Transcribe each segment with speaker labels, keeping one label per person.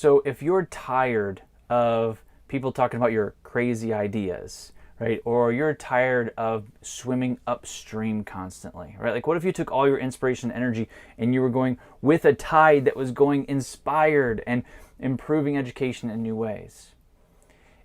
Speaker 1: So if you're tired of people talking about your crazy ideas, right? Or you're tired of swimming upstream constantly, right? Like what if you took all your inspiration and energy and you were going with a tide that was going inspired and improving education in new ways?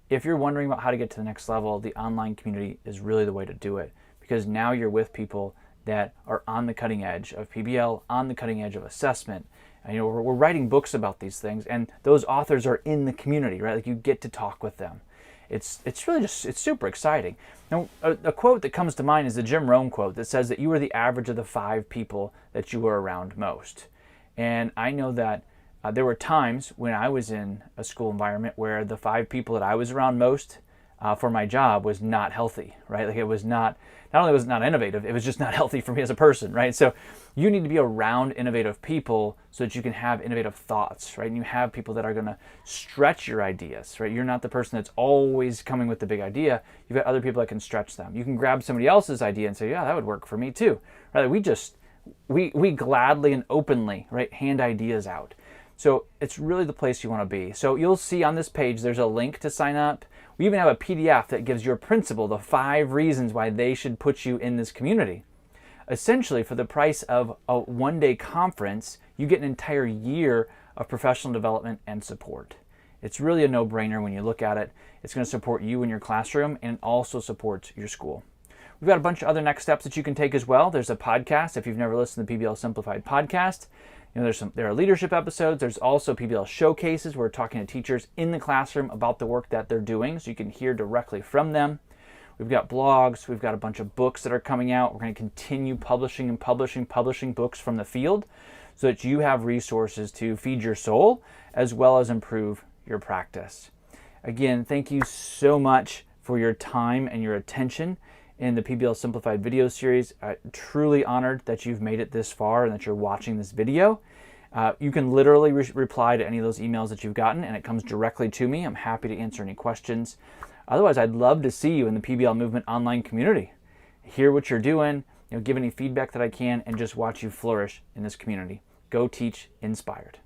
Speaker 1: If you're wondering about how to get to the next level, the online community is really the way to do it, because now you're with people that are on the cutting edge of PBL, on the cutting edge of assessment. And, we're writing books about these things, and those authors are in the community, right? Like you get to talk with them. It's really it's super exciting. Now, a quote that comes to mind is the Jim Rohn quote that says that you are the average of the 5 people that you are around most. And I know that there were times when I was in a school environment where the 5 people that I was around most for my job was not healthy, right? Like it was not only was it not innovative, it was just not healthy for me as a person, right? So you need to be around innovative people so that you can have innovative thoughts, right? And you have people that are going to stretch your ideas, right? You're not the person that's always coming with the big idea. You've got other people that can stretch them. You can grab somebody else's idea and say, yeah, that would work for me too, right? We gladly and openly, right, hand ideas out. So it's really the place you want to be. So you'll see on this page, there's a link to sign up. We even have a PDF that gives your principal the 5 reasons why they should put you in this community. Essentially, for the price of a one-day conference, you get an entire year of professional development and support. It's really a no-brainer when you look at it. It's going to support you in your classroom, and it also supports your school. We've got a bunch of other next steps that you can take as well. There's a podcast. If you've never listened to the PBL Simplified podcast, there are leadership episodes. There's also PBL showcases. We're talking to teachers in the classroom about the work that they're doing, so you can hear directly from them. We've got blogs. We've got a bunch of books that are coming out. We're going to continue publishing books from the field so that you have resources to feed your soul as well as improve your practice. Again, thank you so much for your time and your attention in the PBL Simplified video series. Truly honored that you've made it this far and that you're watching this video. You can literally reply to any of those emails that you've gotten, and it comes directly to me. I'm happy to answer any questions. Otherwise, I'd love to see you in the PBL Movement online community. Hear what you're doing, give any feedback that I can, and just watch you flourish in this community. Go teach inspired.